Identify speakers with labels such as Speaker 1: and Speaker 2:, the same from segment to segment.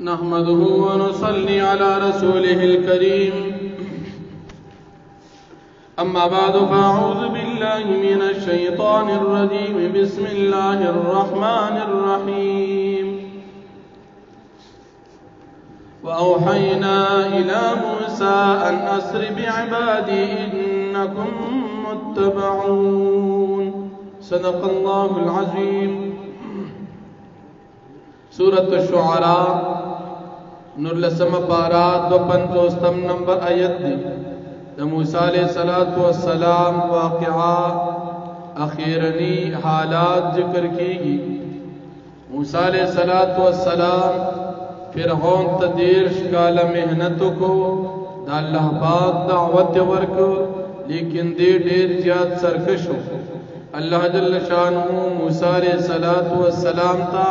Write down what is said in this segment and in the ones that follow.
Speaker 1: نحمده ونصلي على رسوله الكريم أما بعد فأعوذ بالله من الشيطان الرجيم بسم الله الرحمن الرحيم وأوحينا إلى موسى أن أسر بعبادي إنكم متبعون صدق الله العظيم سورة الشعراء نور لسم پارات و پنجوستم نمبر آیت دی موسیٰ علیہ السلام واقعہ اخیرنی حالات ذکر کی گی موسیٰ علیہ السلام فرعون تدیر شکال محنتوں کو دا اللہ پاک دعوت ورک لیکن دیر زیاد سرکش ہو اللہ جل شانہ موسیٰ علیہ السلام تا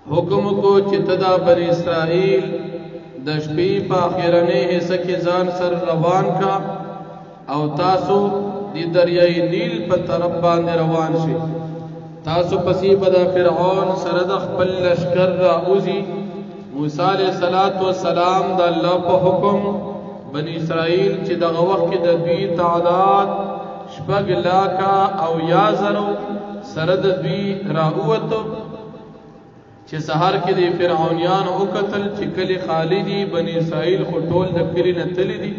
Speaker 1: حکم کو چتدا بنی اسرائیل دشپی پا آخرنے حصہ کی زان سر روان کا او تاسو دی دریائی نیل پا طرف باند روان شی تاسو پسی بدا فرعون سرد خپل لشکر را اوزی موسیٰ علیہ السلام دا اللہ پا حکم بنی اسرائیل چی دا وقت کی دا دوی تعداد شپگ لاکا او یازرو سرد دوی را اوتو چه سحر کې دی فرعونیان او قتل چې کلی خالی دی بنی اسرائیل خو ټول د کلی نه تللی دی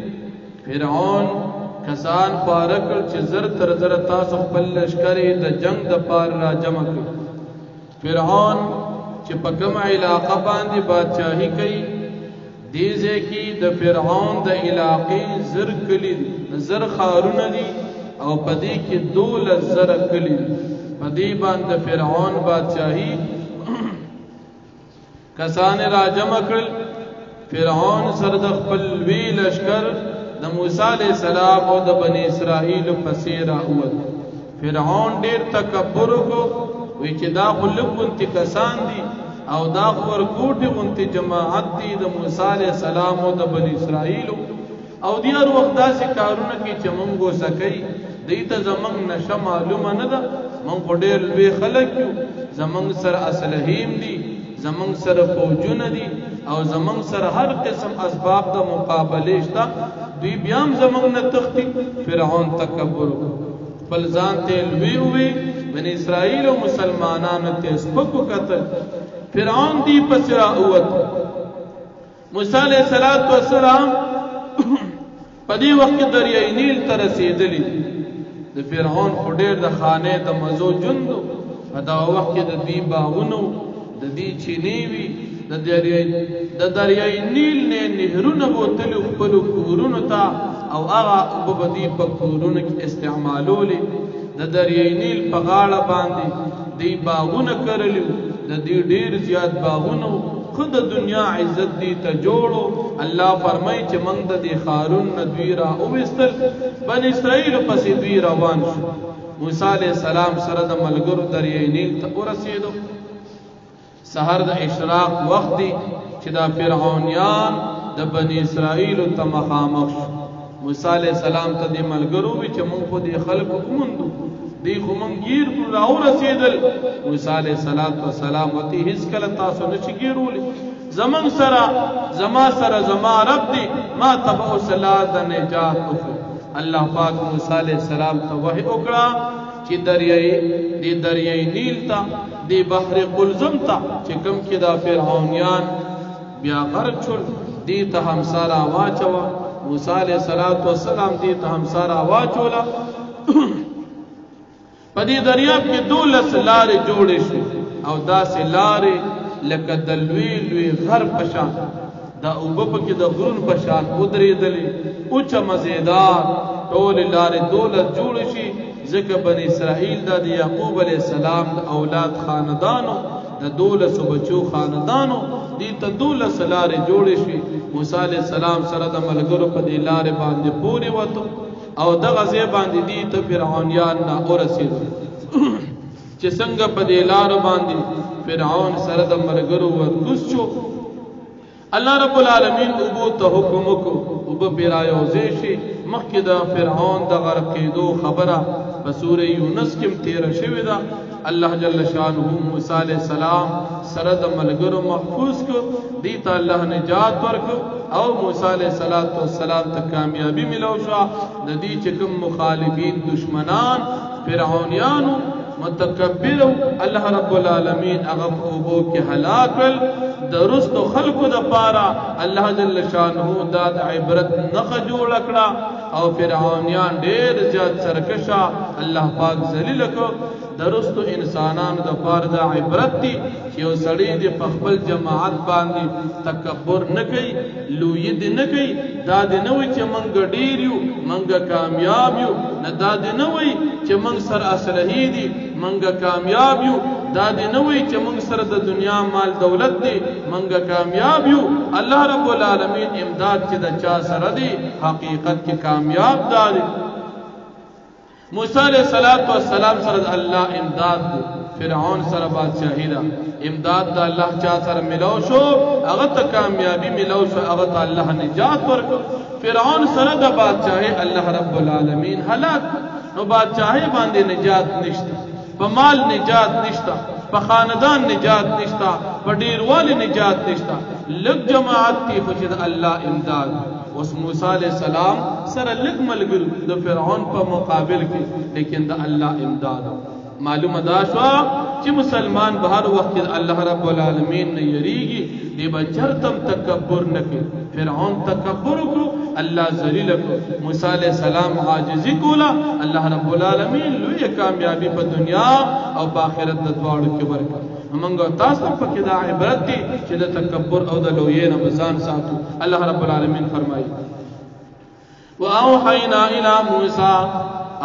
Speaker 1: فرعون کسان پارکل چې زر تر زر تاسو خپل لشکرې د جنگ د پار را جمع کړ فرعون چې په کوم علاقه باندې بادشاہي کوي دیزه کې د فرعون د علاقې زر کلی دی زر خارونه دي او پدې کې 12 کلی دی پدې باندې فرعون بادشاہي کسان را جمع کرل فرعون سر د خپل وی لشکر د موسی علیہ السلام او د بنی اسرائیل پسې را اوت فرعون ډیر تکبر کو وی چې دا خلقونتی کسان دي او دا ورکوټي اونتی جماعت دي د موسی علیہ السلام او د بنی اسرائیل او دی هر وخت داسې کارونه کې چې مونږ وسکئ دیته زمنګ نشه معلومه نه ده مونږ ډیر لوی خلک یو زمنګ سر اسلحیم دي زمنګ سره فوجونه دي او زمنګ سره هر قسم اسباب د مقابله شته دوی بیا هم زمنګ نه تختی فرعون تکبر بل ځان ته لوی وی بنی اسرائیل او مسلمانانو ته سپکو قتل فرعون دی پسرا اوت موسی علیہ السلام پدی وخت دریای نیل ته رسیدلی د فرعون خډیر د خانه د مزو جندو دا وخت د دوی باغونو د دې چینیوي د دریای نیل نه نهرونه بوتل خپل کورونو ته او هغه وبدي په کورونو کې استعمالولې د دریای نیل په غاړه باندې دی باغونه کړلو د دې ډیر زیات باغونه خود دنیا عزت دی ته جوړو الله فرمای چې موږ د دې خارون ندوی را او وستل بنی اسرائیل پسې دوی روان شو موسی علیہ السلام سره د ملګرو دریای نیل ته ورسېدو سحر د اشراق وقت دی چې دا فرعونیان د بنی اسرائیل ته مخامخ شو موسی علیہ السلام ته د ملګرو وی چې موږ په دې خلکو کومندو دی خو موږ گیر راو رسیدل موسی علیہ السلام وتی هیڅ کله تاسو نشی ګیرولې زمون سره زما رب دی ما تبع صلات د نجات الله پاک موسی علیہ السلام ته وحی وکړه چې دریای نیل تا دی بحر قلزم تا چې کوم کې دا فرعونیان بیا غرق شول دی ته همسارا واچوا موسی علیہ السلام دی ته همسارا واچولا پدی دریاب کې 12 لارې جوړې شو او داسې لارې لکه د لوی غر پشان دا اوبه کې د غرون پشان ودرېدلې اوچ مزیدار ټول لارې 12 جوړې شي ذکر بنی اسرائیل دا دی یعقوب علیہ السلام دا اولاد خاندانو دا 12 بچو خاندانو دی تا 12 لارې جوړې شي موسی علیہ السلام سره د ملګرو په دې لارې باندې پورې وته او دغه ځای باندې دی ته فرعونیان نه ورسېدو چې څنګه په دې لارې باندې فرعون سره د ملګرو ورکوس شو الله رب العالمین ابو ته حکم وکړو ابو پیرایو زیشي مخکې د فرعون د غرق کېدو خبره په سوره یونس کې تیر شوی دا الله جل شانه موسی علیہ السلام سره د ملګرو محفوظ کو دیتا الله نجات ورکو او موسی علیہ السلام ته کامیابی ملو شو د دې چې کوم مخالفین دشمنان فرعونیانو متکبر الله رب العالمین هغه په اوبو کې هلاکل درست خلقو د پاره الله جل شانه دا د عبرت نخ جوړ کړه او فرعونیان ډېر زیات سرکشا الله پاک ذلیل کو درست انسانانو د پاره د عبرت دي چې یو سړی د خپل جماعت باندې تکبر نه کوي لوی دې نه کوي دا دې نه وي چې مونږ ډېر یو مونږ کامیاب یو نه دا دې نه وي چې مونږ سر اصلحي دي مونږ کامیاب یو دا دې نه وي چې مونږ سره د دنیا مال دولت دی مونږ کامیاب یو الله رب العالمین امداد چې د چا سره دی حقیقت کې کامیاب دی موسی علیہ السلام سره الله امداد دی فرعون سره بادشاہی دا امداد دا الله چا سره ملو شو هغه ته کامیابی ملو شو هغه ته الله نجات ورکړ فرعون سره د بادشاہی الله رب العالمین هلاک نو بادشاہی باندې نجات نشته په مال نجات نشته په خاندان نجات نشته په ډیروالی نجات نشته لږ جماعت تی خو چې الله امداد اوس موسی علیہ السلام سره لږ ملګرو د فرعون په مقابل کې لیکن د الله امداد معلومه دا شو چې مسلمان به هر وخت الله رب العالمین نه یریږي دی بچرتم تکبر نه کوي فرعون تکبر کو الله ذلیل کو موسی علیہ السلام عاجزی کولا الله رب العالمین لوی کامیابی په دنیا او په آخرت د دواړو کې ورکړه موږ تاسو په کې دا عبرت دي چې د تکبر او د لوی نه بزان ساتو الله رب العالمین فرمایي واوحینا الی موسی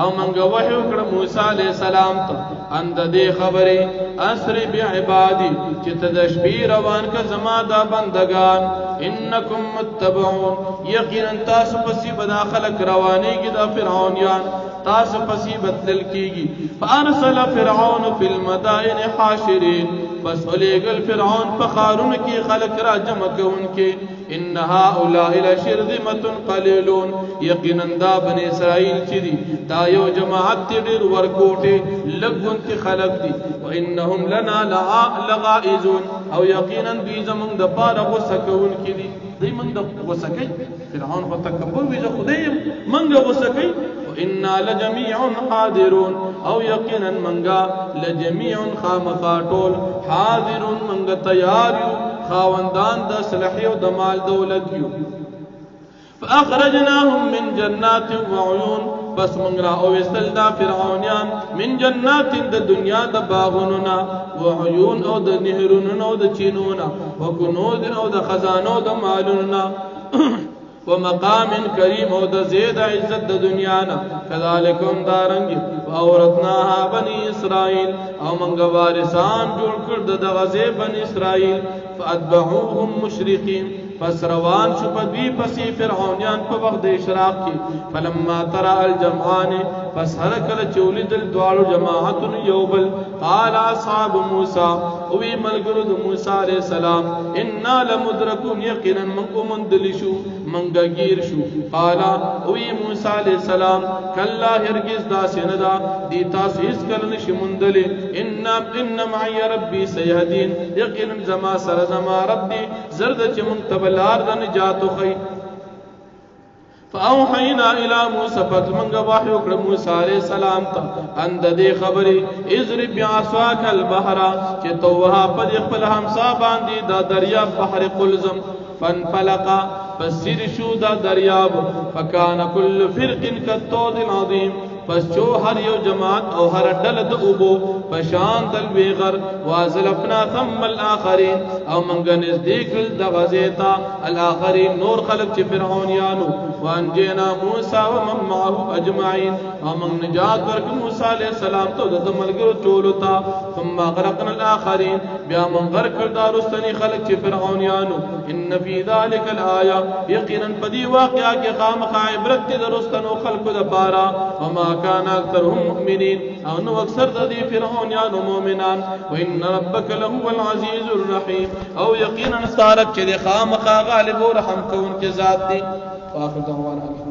Speaker 1: او منگا وحی وکړه موسی علیہ السلام ته اند دې خبره اسری بعبادی چې تدشبی روان کا زما دا بندگان انکم متبعون یقینا تاسو پسې بدا خلق رواني کی دا فرعونیان تاسو پسې بدل کیږي فارسل فرعون فی المدائن حاشرین بس الیگل فرعون فخارون کی خلق را جمع کون کی ان هؤلاء لشرذمه قليلون یقینا دا بنی اسرائیل چې دي دا یو جماعت ډېر ورکوټه لګونتي خلق دي وانهم لنا لغائزون او یقینا دوی زمونږ د پاره غوسه کوون کې دي دوی موږ د غوسه کوي فرعون په تکبر ویزه خدای موږ غوسه کوي وانا لجميع حاضرون او یقینا موږ لجميع خامخاټول حاضرون موږ تیار یو خاوندان د صلح او د مال دولت یو فاخرجناهم من جنات وعيون بس من را اوستل دا فرعونیان من جنات د دنیا د باغوننا وعيون او د نهروننا او د چینونا وکنوز او د خزانو د مالوننا ومقام کریم او د زید عزت د دنیانا کذالکم دارنګ واورثناها بني اسرائيل او منګ وارثان جوړ کړ د غزه بني اسرائيل فاتبعوهم مشرقين پس روان شو پدوی پسی فرعونیان په وخت د اشراق کې فلما ترى الجمعان پس هر کله چولی دل دوالو جماعتن یوبل قال اصحاب موسی او وی ملګرو د موسی علیہ السلام انا لمدرکون یقینا من دلشو منګگیر شو قال او وی موسی علیہ السلام کلا هرگز دا سندا دی تاسو هیڅ کله نشي مندل ان معي ربي سيهدين یقینا زما سره زما رب دی زرد چې مونږ لار د نجات خي فاوحينا الى موسى فتمنغ وحي وکړه موسی عليه السلام ته اند دې خبري اضرب بعصاك البحر چې توها په خپل همسا باندې دا دریاب بحر قلزم فانفلق فسير شو دا دریاب فكان كل فرق كالطود العظيم پس چو هر یو جماعت او هر ډله د اوبو پشان دل ویغر وازلفنا ثم الاخرين او منګ نزدیک د غزیتا الاخرين نور خلق چې فرعونیانو وانجینا موسی ومن معه اجمعين او من نجات ورک موسی علیہ السلام ته د ملګرو ټولو ته ثم غرقنا الاخرين بیا من غرق دارستنی خلق چې فرعونیانو ان فی ذلک الايه یقینا پدی واقعا کې خامخ عبرت درستنو خلق د بارا وما كان اكثرهم مؤمنين او نو اکثر د دې فرعونیان مؤمنان وان ربك لهو العزيز الرحيم او یقینا استارک چې خامخا غالب او رحم کون کې ذات دی واخر دعوانا